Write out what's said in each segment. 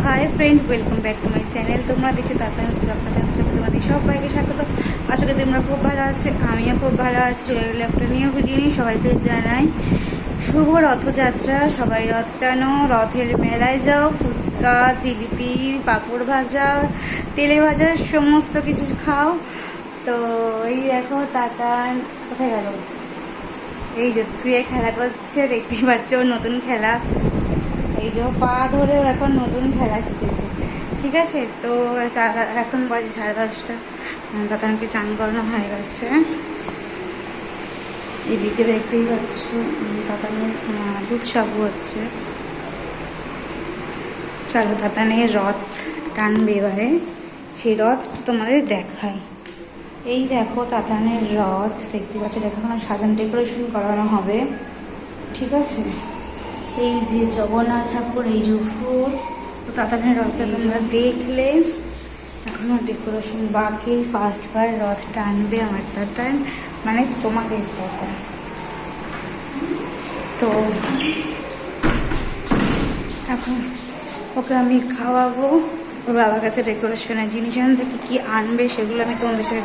Hi friend, welcome back to my channel. তোমরা দেখছো তোমাদের সবাইকে স্বাগত। আশা করি তোমরা খুব ভালো আছে, আমিও খুব ভালো আছি। চলে গেলে একটা নিউ ভিডিও নিয়ে সবাইকে জানাই শুভ রথযাত্রা। সবাই রথ টানো, রথের মেলায় যাও, ফুচকা, জিলিপি, পাঁপড় ভাজা, তেলে ভাজা সমস্ত কিছু খাও। তো এই দেখো তাতান কোথায় গেল, এই যে শুয়ে খেলা করছে, দেখতেই পাচ্ছ ওর নতুন খেলা। এই যে পা ধরে ওর এখন নতুন খেলা শিখেছে। ঠিক আছে, তো এখন বাজে 10:30। তাতানকে চান করানো হয়ে গেছে। এদিকে দেখতেই পাচ্ছ তাতানের দুধ সাবু হচ্ছে। চলো তাতানের রথ টানবে এবারে, সেই রথ তোমাদের দেখাই। এই দেখো তাতানের রথ দেখতে পাচ্ছ, দেখো কোনো সাজান ডেকোরেশন করানো হবে। ঠিক আছে, এই যে জগন্নাথ ঠাকুর, এই যে ফুল, তো তাতানের রথটা তোমরা দেখলে। এখনো ডেকোরেশন বাকি, ফার্স্টবার রথ টানবে আমার তাতান, মানে তোমাদের তাতান। তো এখন ওকে আমি খাওয়াবো। ওর বাবার কাছে ডেকোরেশনের জিনিস আনতে কী আনবে সেগুলো আমি তোমাদের সাথে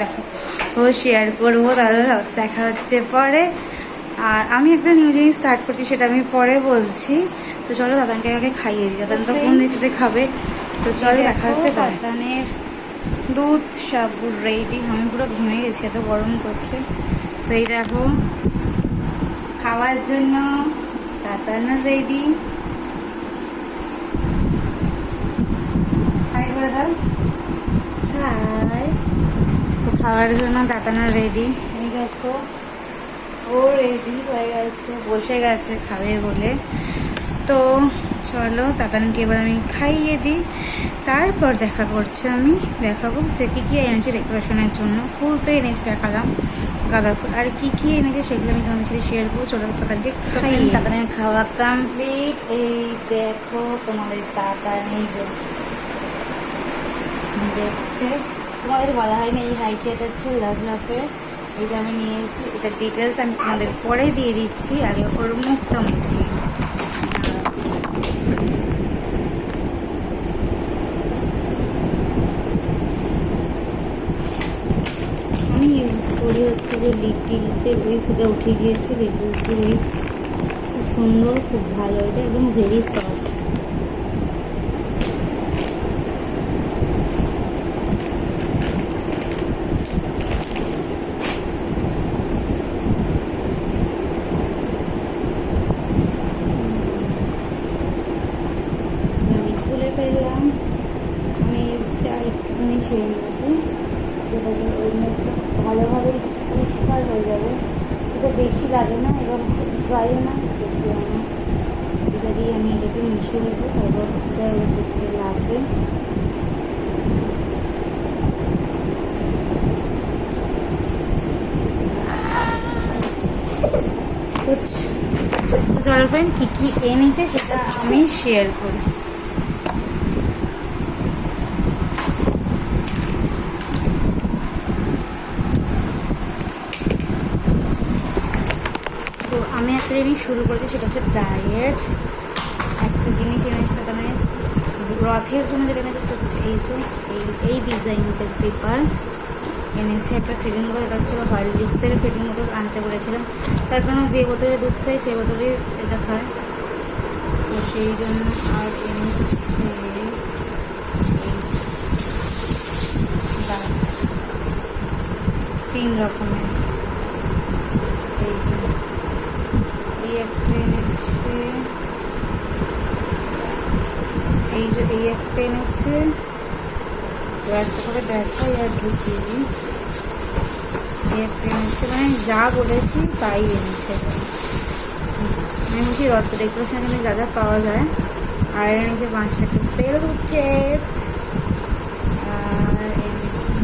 ও শেয়ার করবো। তাহলে দেখা হচ্ছে পরে। আর আমি একটা নিউ জিনিস স্টার্ট করছি, সেটা আমি পরে বলছি। তো চলো দাদানকে আগে খাইয়ে দিই, দাদান তো কোন দিতে খাবে। তো চলো দেখা হচ্ছে। দাদানের দুধ সাবুর রেডি। আমি পুরো ঘেমে গেছি, এত গরম করছে। তো এই দেখো খাওয়ার জন্য দাদানও রেডি। হাই করে দাও, হাই। তো খাওয়ার জন্য দাদানও রেডি। এই দেখো ও রেডি হয়ে গেছে, বসে গেছে খাবে বলে। তো চলো তাতানকে এবার আমি খাইয়ে দিই, তারপর দেখা করছি। আমি দেখাবো যে কী কী এনেছে ডেকোরেশনের জন্য। ফুল তো এনেছে, দেখালাম গাঁদা ফুল। আর কী কী এনেছে সেগুলো আমি তোমাদের সাথে শেয়ার করবো। চলো তাতানকে খাইয়ে। তাতানের খাওয়া কমপ্লিট। এই দেখো তোমাদের তাতান, এই যে দেখছে, তোমাদের বলা হয়নি এই হাইছে, এটা হচ্ছে লাভ লাভের। এটা আমি নিয়েছি, এটা ডিটেলস আমি তোমাদের পরে দিয়ে দিচ্ছি। আগে ওর মুখটা মুছি। আমি ইউজ করি হচ্ছে যে লিটিলসের উইক্স, এটা উঠে গিয়েছে লিটিলসের উইক্স। খুব সুন্দর, খুব ভালো এটা, এবং ভেরি সফট। ফেললাম আমি ইউজটা একটুখানি ছেড়ে নিয়েছি, যেটা ওই মুখটা ভালোভাবে পরিষ্কার হয়ে যাবে। এটা বেশি লাগে না এবং খুব ড্রাইও না, একটু না। এটা দিয়ে আমি এটাকে মিশিয়ে দেবো, এবং এটা একটু লাগবে। চলো ফ্রেন্ড, কী কী এনেছে সেটা আমি শেয়ার করি। তো আমি একটা জিনিস শুরু করেছি, সেটা হচ্ছে ডায়েট। একটা জিনিস এনেছি মানে রথের জন্য যেটা এনেছি সেটা হচ্ছে এই যে এই ডিজাইনটার পেপার এনেছি। একটা ফিডিং বোতল, এটা হচ্ছে হরলিক্সের ফিডিং বোতল আনতে বলেছিলাম, তার কারণ যে বোতলে দুধ খাই সেই বোতলে এটা খায়, তো সেই জন্য। আর এনেছি 3 রকমের। এই যে এই একটা এনেছে, এই যে এই একটা এনেছে। একটা করে দেখাই আর ঢুকিয়ে দিই। এই একটা এনেছে, মানে যা বলেছি তাই এনেছে। আমি বলছি রথ ডেকোরেশন এখানে যা যা পাওয়া যায়। আর এনেছে 5 টাকা সেল উঠছে। আর এনেছে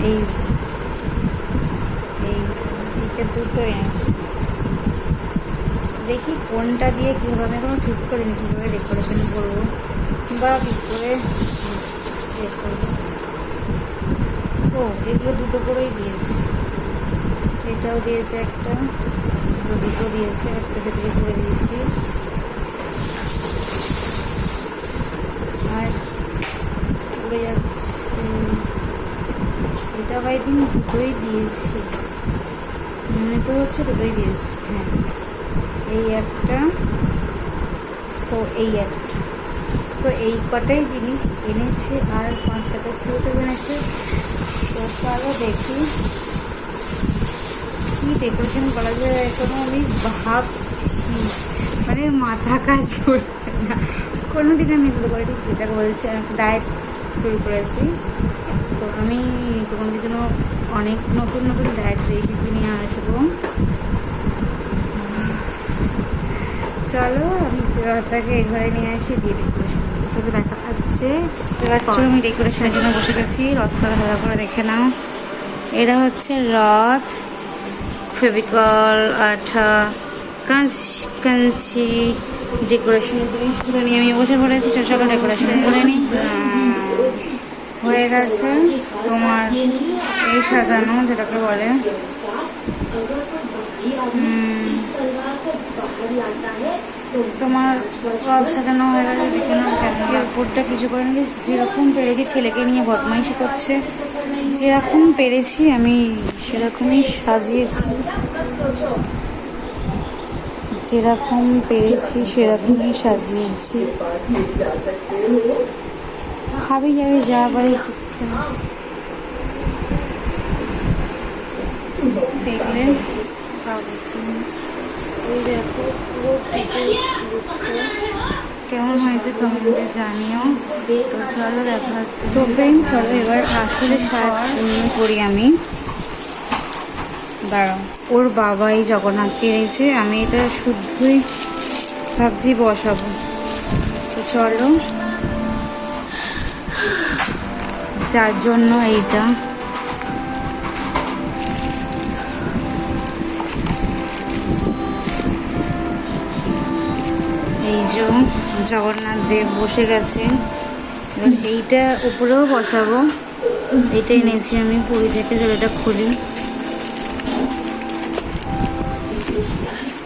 এই দুটো এনেছি। দেখি কোনটা দিয়ে কীভাবে, আমি কোনো ঠিক করিনি কীভাবে ডেকোরেশন করবো বা কী করে ইয়ে করবো। ও এগুলো দুটো করেই দিয়েছে, এটাও দিয়েছে একটা, দুটো দিয়েছে, একটা থেকে করে দিয়েছি। থিঙ্ক দুটোই দিয়েছি, মনে তো হচ্ছে দুটোই দিয়েছি। হ্যাঁ, এই একটা, সো এই একটা, সো এই কটাই জিনিস এনেছে। আর 5 টাকা সিওটা এনেছে। তো চলো দেখি কি ডেকোরেশন করা যায়। এখনো আমি ভাবছি, মানে মাথা কাজ করছে না। কোনো দিন আমি এগুলো করি, যেটা বলছি আমি ডায়েট শুরু করেছি। তো আমি তোমাদের জন্য অনেক নতুন নতুন ডায়েট রেসিপি নিয়ে আসবো। চলো আমি তাকে ঘরে নিয়ে আসি, দিয়ে ডেকোরেশন ছোটো দেখা যাচ্ছে। আমি ডেকোরেশনের জন্য বসে গেছি। রথটা ভালো করে দেখে নাও। এটা হচ্ছে রথ, ফেভিকল, আঠা, কাঁচি, ডেকোরেশনের জিনিসগুলো নিয়ে আমি বসে পড়েছি। সকাল ডেকোরেশন করে নিই। হয়ে গেছে তোমার এই সাজানো, যেটাকে বলে তোমার রথ সাজানো হয়ে গেছে। দেখে নাও কেমন উপরটা কিছু করে নিয়েছি। যেরকম পেরেছি, ছেলেকে নিয়ে বদমাইশি করছে, যেরকম পেরেছি আমি সেরকমই সাজিয়েছি, যেরকম পেরেছি সেরকমই সাজিয়েছি। হাবি যাবি যা পারি দেখলে এই দেখো পুরো ডিটেলস লুকটা কেমন হয়েছে কমেন্টে জানিও। তো চলো দেখা হচ্ছে। তো ফ্রেন্ড চলো এবার আসলে সাজ করি আমি। দাঁড়াও, ওর বাবাই জগন্নাথকে এনেছে, আমি এটা শুদ্ধই ভাবছি বসাবো। তো চলো, যার জন্য এইটা এই যে জগন্নাথ দেব বসে গেছে। এবার এইটা উপরেও বসাবো। এইটা এনেছি আমি পুরী থেকে। এটা খুলি,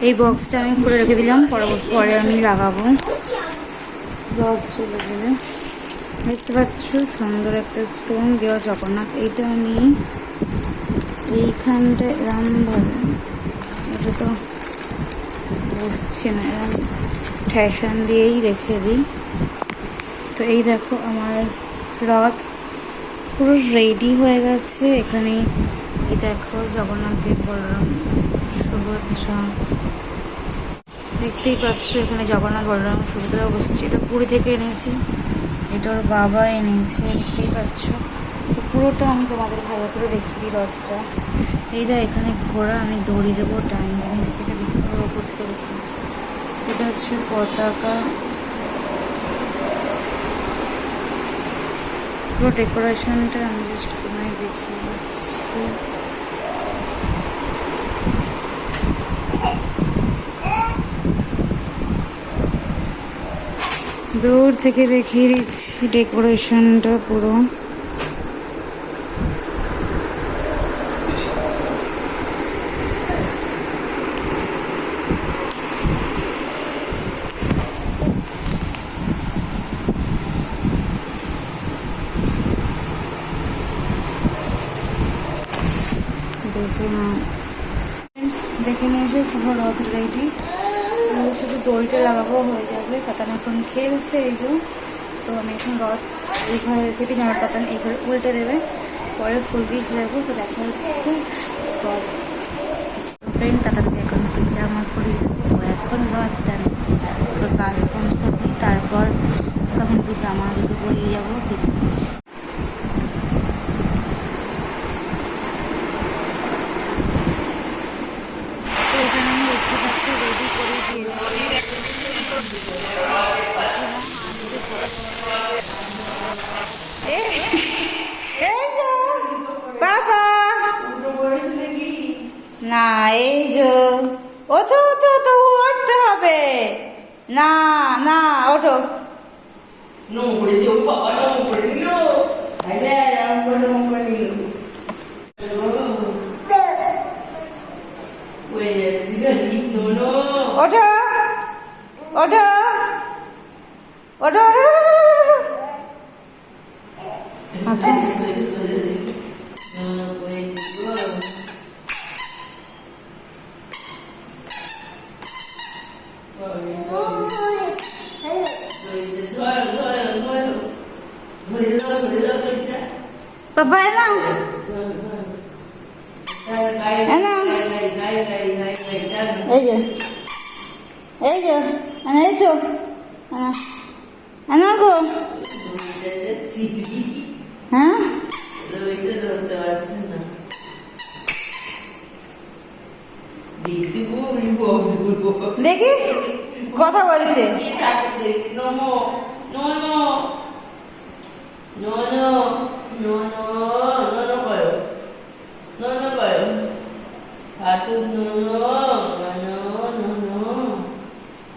এই বক্সটা আমি খুলে রেখে দিলাম, পরে আমি লাগাবো। রথ চলে গেলে দেখতে পাচ্ছ সুন্দর একটা স্টোন দেওয়া জগন্নাথ। এইটা আমি এইখানটা এরমভাবে, এটা তো বসছে না, এরম ফ্যাশন দিয়েই রেখে দিই। তো এই দেখো আমার রথ পুরো রেডি হয়ে গেছে। এখানে এই দেখো জগন্নাথ দেব, বলরাম, সুভদ্রা, দেখতেই পাচ্ছ এখানে জগন্নাথ, বলরাম, সুভদ্রা বসেছে। এটা পুরী থেকে এনেছি, এটা ওর বাবা এনেছে, দেখতেই পাচ্ছ। তো পুরোটা আমি তোমাদের ভালো করে দেখিয়ে দিই রথটা। এই দেখ এখানে ঘোড়া, আমি দড়ি দেবো, টাইম নিচ থেকে দেখি, ওপর থেকে দেখি। এটা হচ্ছে পতাকা, পুরো ডেকোরেশনটা আমি জাস্ট তোমায় দেখিয়ে দিচ্ছি। দূর থেকে দেখিয়ে দিচ্ছি ডেকোরেশনটা পুরো। দেখে নিয়েছো পুরো রথ রেডি। শুধু দড়িটা লাগাবো, হয়ে যাবে। পাতান এখন খেলছে এই যে। তো আমি এখন রথ এই ঘরে রেখে দিই, আমার পাতান এই ঘরে উল্টে দেবে, পরে ফুল দিয়ে খেলবো। তো দেখা হচ্ছে ফ্রেন্ড। পাতানকে এখন নতুন জামা পরিয়ে দেবো, ও এখন রথ টানবে। তো কাজ কমপ্লিট করবি, তারপর তখন জামা দুটো পরিয়ে যাবো। দেখতে পাচ্ছি বাবা না, এই যে ও তো উঠতে হবে না, না ওঠো। ওঠো ওঠো ওঠো ওঠো। পাপা এনা এনা এই যে এনা এসো এনা গো হ্যাঁ দেখি কথা বলছে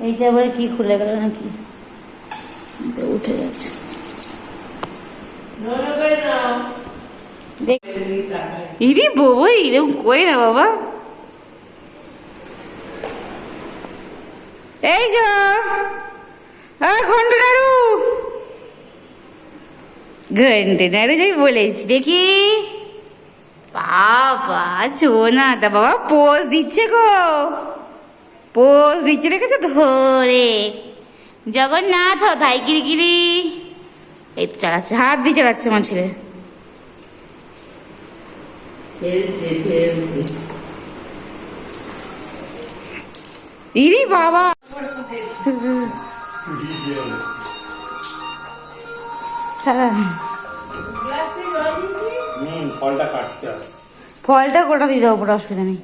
এইটা আবার কি খুলে গেল নাকি উঠে যাচ্ছে ইরি বাবা এরকম কই না বাবা এই যে ঘন্টা নাড়ু ঘন্টে নাড়ু যাই বলেছি দেখি বাবা চো না তা বাবা পোজ দিচ্ছে গো পোজ দিচ্ছে দেখেছো ধরে জগন্নাথ ধাই গিরি এই তো চালাচ্ছে হাত দিয়ে চালাচ্ছে আমার ছেলে ইরি বাবা ফলটা কোটা দিয়ে দেবো কোনো অসুবিধা নেই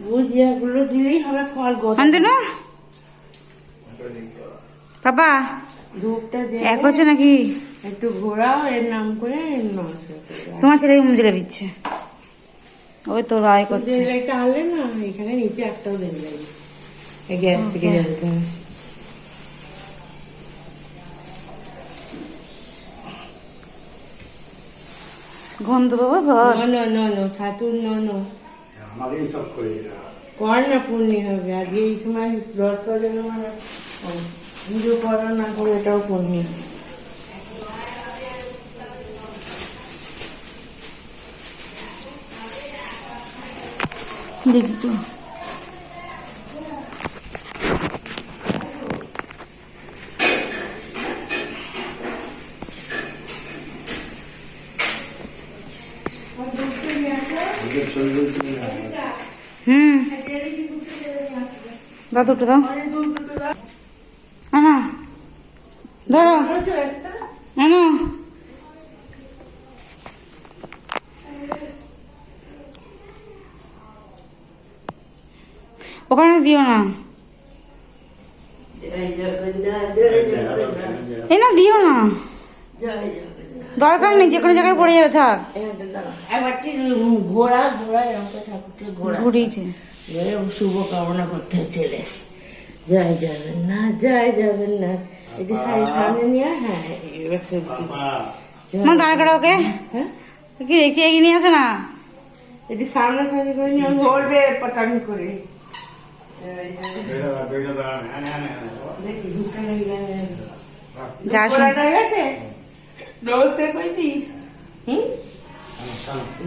গুজিয়াগুলো দিলেই হবে ফল আনতে না পাপা ধূপটা এক হচ্ছে নাকি একটু ঘোরাও এর নাম করে তোমার ছেলে মুজরে দিচ্ছে ওই তো রায় করছে একটা আনলে না এখানে নিচে একটাও দেন যাবে গ্যাস থেকে জ্বালতে হবে গন্ধ বাবা ভাত ঠাকুর কর না পূর্ণি হবে আজকে এই সময় রস করে মানে পুজো করা না করে এটাও পূর্ণি দেখি তো দাও দুটো দাও না ধরো না ওখানে দিও না এই না দিও না দরকার নেই যে কোনো জায়গায় পড়ে যাবে থাক ঘুরিয়েছে শুভ কামনা করতে ছেলে যাবেন না একটু শাড়ি সামনে নিয়ে দাঁড় করো ওকে হ্যাঁ কি দেখি এগিয়ে নিয়ে আসে না একটু সামনে সামনে করে নিয়ে বলবে পটানি করে যা গেছে নমস্কার কইতি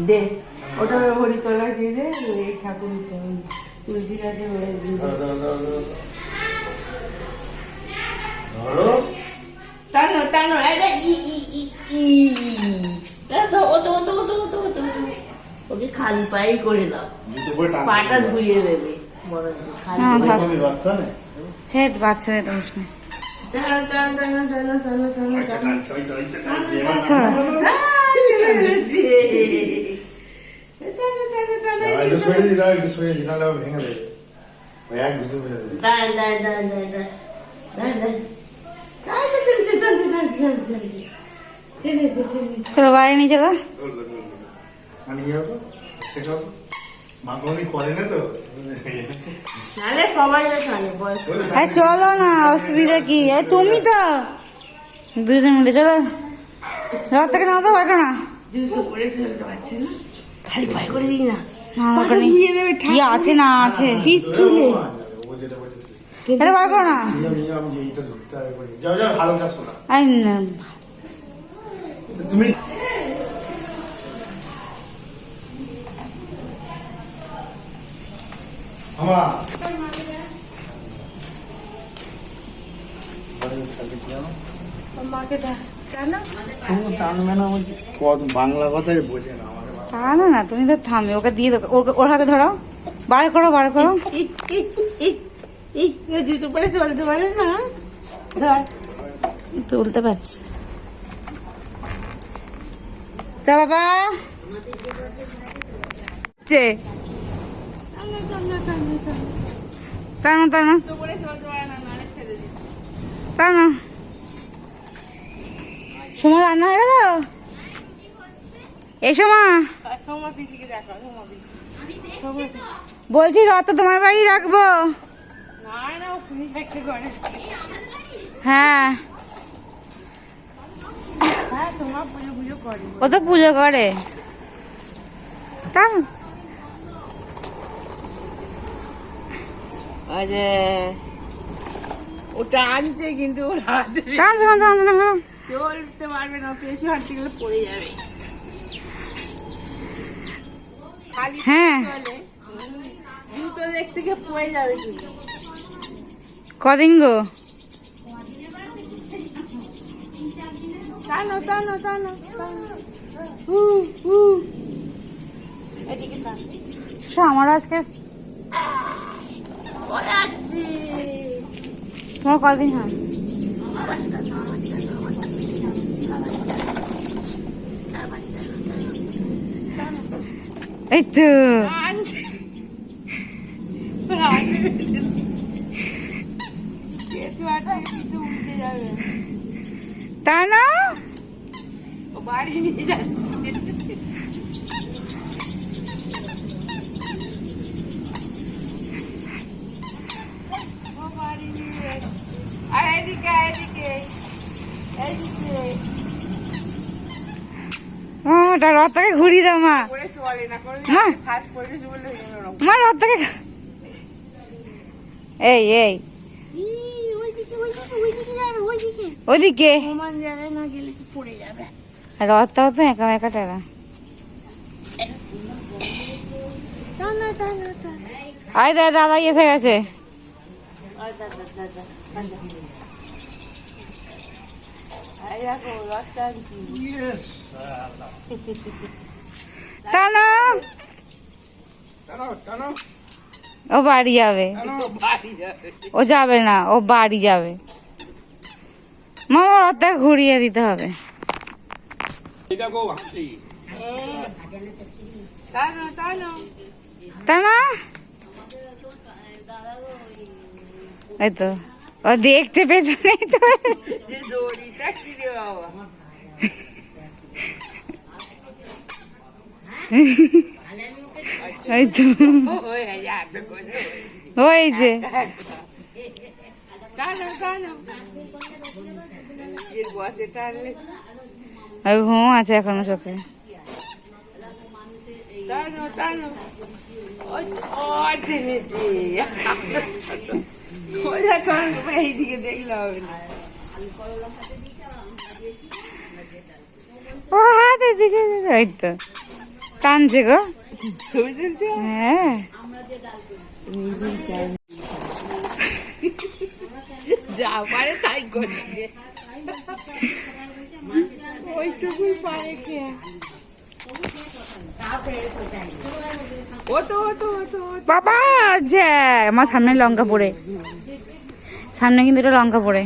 দে ওটা হরি তলা দিয়ে দে এই ঠাকুর তুলসী গাছে টানো টানো ওকে খালি পাই করে দাও পাটা ধুইয়ে দেবে হেড বাচ্চাদের দোষ নেই চলো বাইরে নিয়ে চলো চলো না অসুবিধা কি তুমি তো দুজন মিলে চলো রাত থেকে নাও তো পারো না খালি পাই করে দিই না কি আছে না আছে কিচ্ছু নেই এটা বার করো না তুমি মাকে টানো। টানবে না বলছি, বাংলা কথাই বোঝে না আমার। তা না না, তুমি তো থামবে, ওকে দিয়ে দাও, ওর হাতে ধরো, বার করো বার করো। জুতো পরে চলতে পারে না, ধর। তুলতে পারছি। চা বাবা চে টানো টানো টানো। সোমা রান্না হয়ে গেল? এসো মা। সোমা পিসিকে দেখো, সোমা পিসি। বলছি রত তোমার বাড়ি রাখবো? না না, ও পুলিশ একটা করে। হ্যাঁ হ্যাঁ, সোমা পুজো পুজো করে। ও তো পুজো করে। টানো আরে ওটা আনতে, কিন্তু ওর হাতে টানো টানো টানো। চলতে পারবে না, পেয়েছি হাঁটতে গেলে পড়ে যাবে। খালি হ্যাঁ। চলে, জুতো দেখতে গিয়ে পড়ে যাবে কিন্তু। কদিন গো? টানো টানো টানো টানো। হু হু। এদিকে টানো। আমার আজকে ওরে আসছি। তোমার কদিন হয়? এই তো আনছি। ওর হাতে কেঁচো আছে, কিন্তু উল্টে যাবে। টানো। ও বাড়ি নিয়ে যাচ্ছে। ও বাড়ি নিয়ে যাচ্ছে। আর এদিকে এদিকে এদিকে ওটা রথটাকে ঘুরিয়ে দাও মা। করে চলে না, করে মা। ফার্স্ট পরিবেশ বলে হয়ে গেল। মা রথটাকে এই এই ওইদিকে ওইদিকে ওইদিকে যাবে, ওইদিকে ওদিকে সমান জায়গায় না গেলে তো পড়ে যাবে। রথটাও তো একা একা টাকা। টানো টানো টানো। আয় দাদা এসে গেছে। আয় দাদা দাদা দাদা। আয় দেখো রাস্তা কি। টানো। ও বাড়ি যাবে। বাড়ি যাবে। ও যাবে না, ও বাড়ি যাবে। মামা রথটা ঘুরিয়ে দিতে হবে। টানো টানো। টানো। এই তো ও দেখছে পেছনে চলে। যে দড়িটা কি রে বাবা। এই তো হয়ে যাবে কোনো। ওই যে টানো টানো। এর বসে টানলে। আর ঘুম আছে এখনো চোখে। টানো টানো। টেনেছে। ওরা চল, এইদিকে দেখলে হবে না। ও হাতের দিকে এই তো টানছে গো। ছবি তুলছে। হ্যাঁ যা পারে তাই করছে। ওইটুকুই পারে কে। ওটো ওটো ওটো। বাবা যে আমার সামনে লঙ্কা পড়ে, সামনে কিন্তু এটা লঙ্কা পড়ে।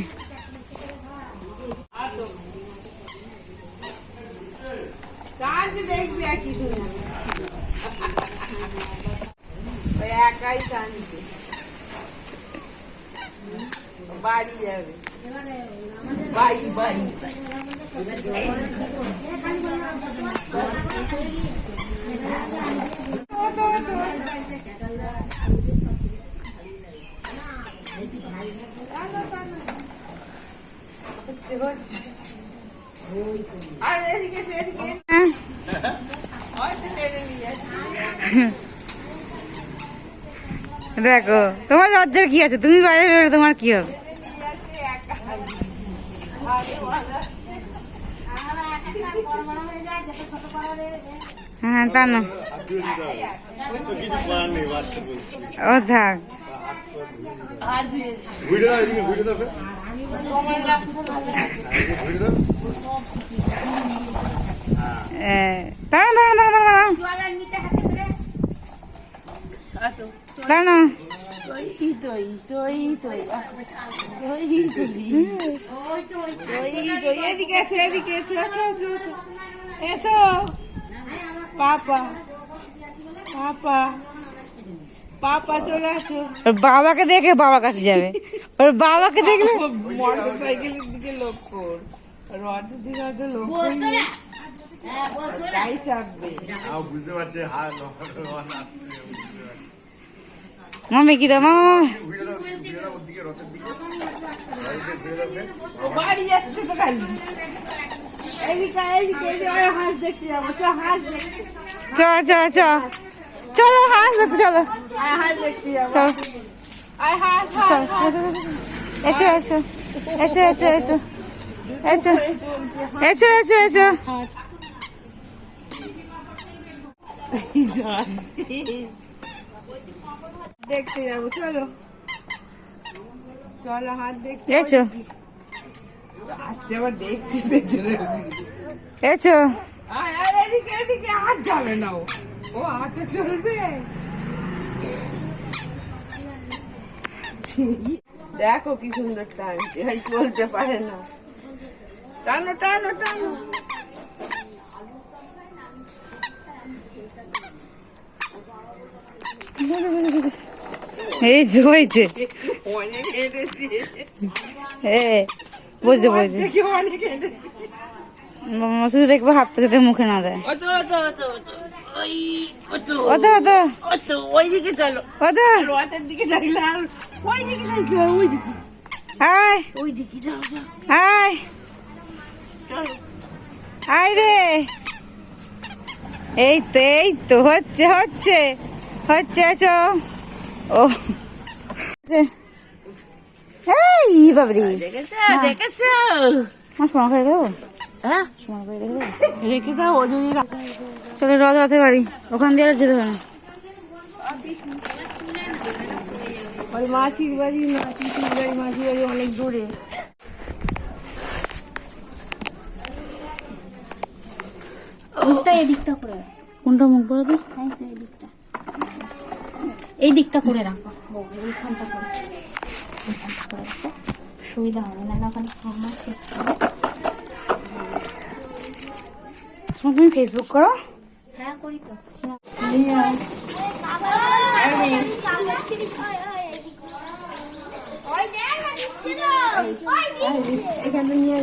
কাজ দেখবি আর কিছু না। ওই একাই টানছে, বাড়ি যাবে। বাড়ি বাড়ি আর এদিকে এদিকে হ্যাঁ হয়তো টেনে নিয়ে যাচ্ছে। দেখো তোমার লজ্জার কি আছে, তুমি বাইরে বেরোলে তোমার কি হবে? হ্যাঁ তা না, ও থাক। ঘুরে দাও এদিকে, ঘুরে দাও ফের। ঘুরে দাও। দাঁড়ান দাঁড়ান দাঁড়ান দাঁড়ান দাঁড়ান। এদিকে এসো, এদিকে এসো, এসো, এসো, এসো। এসো পাপা, পাপা, পাপা চলে আসো। ওর বাবাকে দেখে বাবার কাছে যাবে, ওর বাবাকে দেখলে মোটর সাইকেলের দিকে লক্ষ্য, রথের দিকে হয়তো লক্ষ্য তাই চাপবে। বুঝতে পারছে হ্যাঁ আসছে, বুঝতে পারছে। মামি কি দাও মামা ঘুরে দাও, ঘুরে দাও ওর দিকে, রথের দিকে। রথের দিকে ঘুরে দাও ফের। ও বাড়ি যাচ্ছে তো খালি। এদিকে এদিকে এদিকে, ওই হাঁস দেখতে যাবো, চ হাঁস দেখতে, চলো হাঁস দেখো চলো আয় হাঁস দেখতে যাবো, চলো আয় হাঁস, হাঁস, চলো হাঁস। এসো এসো এসো এসো এসো এসো এসো এসো এসো দেখতে যাবো, চলো চলো হাত দেখতে। এসো আসছে আবার দেখতে পেছনে। এসো আয় আয়, এদিকে এদিকে, হাত যাবে না, ও হাতে চলবে। দেখো কি সুন্দর টানছে, ভাই চলতে পারে না। টানো টানো টানো। এই তো হয়েছে অনেক হেঁটেছি, বুঝতে বুঝতে দেখে অনেক হেঁটেছি। শুধু দেখবো হাতটা যাতে মুখে না দেয়। অত অত অত অত, ওই অত অত অত অত, ওই দিকে চলো, অত রথের দিকে যাইলে আর ওই দিকে যাইতে হবে, ওই দিকে, আয় ওই দিকে যাও যাও, আয় চলো। আয় রে এই তো হচ্ছে হচ্ছে হচ্ছে আছো ও এই বাবরি দেখেছো না। দেখেছো, আমার সময় করে দেবো হ্যাঁ সময় করে দেবো রেখে দাও, ও যদি চলো রথ রথে বাড়ি ওখান দিয়ে আর যেতে হবে না। ওই মাসির বাড়ি না, পিসির বাড়ি, মাসির বাড়ি অনেক দূরে। মুখটা এদিকটা করে রাখো। কোনটা মুখ বলো তো এই তো এদিকটা, এই দিকটা করে রাখো, এইখানটা করে, এইখানটা করে রাখো, সুবিধা হবে না, ওখানে আমার তুমি ফেসবুক করো হ্যাঁ করি তো। এখানে নিয়ে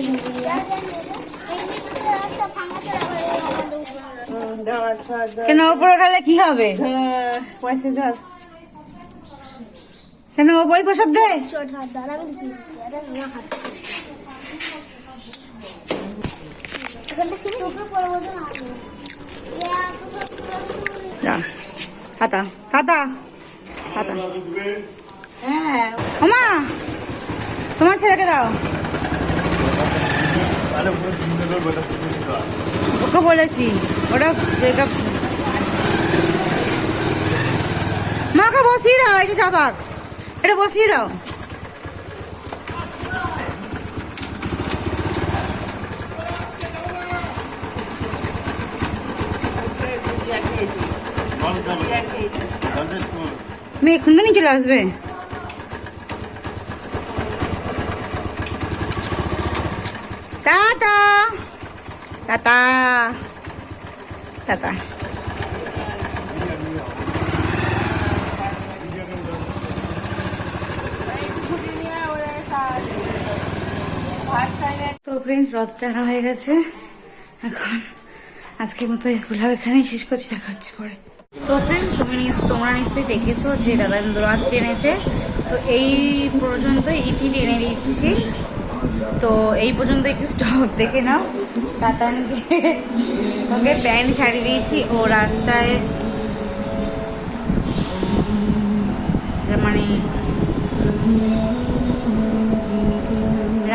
কেন ওপরে উঠালে কি হবে পয়সা ধর, কেন ওপরে প্রসাদ দে হাতা হাতা হাতা হ্যাঁ ওমা তোমার ছেলেকে দাও তাহলে পুরো চিন্তা করবো, এটা পুরো দিতে হবে। ওকে বলেছি ওটা ব্রেকআপ মাকে বসিয়ে দাও এই যে চাপাক এটা বসিয়ে দাও জল খাবে, জলের তো মেয়ে এখন তো নিয়ে চলে আসবে টাটা টাটা টাটা তো ফ্রেন্ড রথ টানা হয়ে গেছে এখন আজকের মতো ব্লগ এখানেই শেষ করছি দেখা হচ্ছে পরে তো ফ্রেন্ড তোমরা নিশ্চয়ই দেখেছো যে দাদান্দ্র রথ টেনেছে তো এই পর্যন্ত ইতি টেনে দিচ্ছি তো এই পর্যন্ত একটু স্টক দেখে নাও তাতানকে ওকে প্যান্ট ছাড়িয়ে দিয়েছি ও রাস্তায় মানে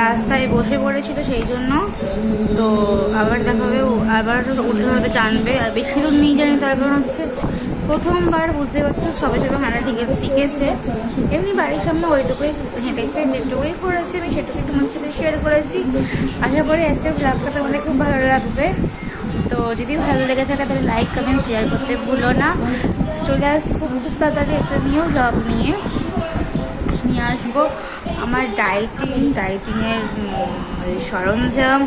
রাস্তায় বসে পড়েছিল সেই জন্য তো আবার দেখাবে আবার উঠে হতে টানবে আর বেশি দূর নিয়ে জানি তার কারণ হচ্ছে প্রথমবার বুঝতে পারছো সবে সবে হাঁটা শিখেছে। এমনি বাড়ির সামনে ওইটুকুই হেঁটেছে, যেটুকুই করেছে আমি সেটুকুই তোমার সাথে শেয়ার করেছি। আশা করি আজকের ব্লগটা তোমাদের খুব ভালো লাগবে। তো যদি ভালো লেগে থাকে তাহলে লাইক কমেন্ট শেয়ার করতে ভুলো না। চলে আসবো খুব তাড়াতাড়ি একটা নিউ ব্লগ নিয়ে আসবো। আমার ডাইটিংয়ের সরঞ্জাম,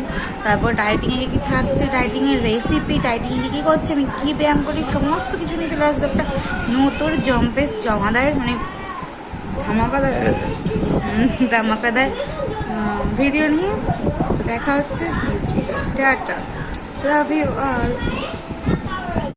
তারপর ডাইটিংয়ে কী কী থাকছে, ডাইটিংয়ের রেসিপি, ডাইটিংয়ে কী করছে, আমি কী ব্যায়াম করি, সমস্ত কিছু নিয়ে চলে আসবে একটা নতুন জমাদার মানে ধামাকাদার ভিডিও নিয়ে। তো দেখা হচ্ছে next video. Tata, love you all.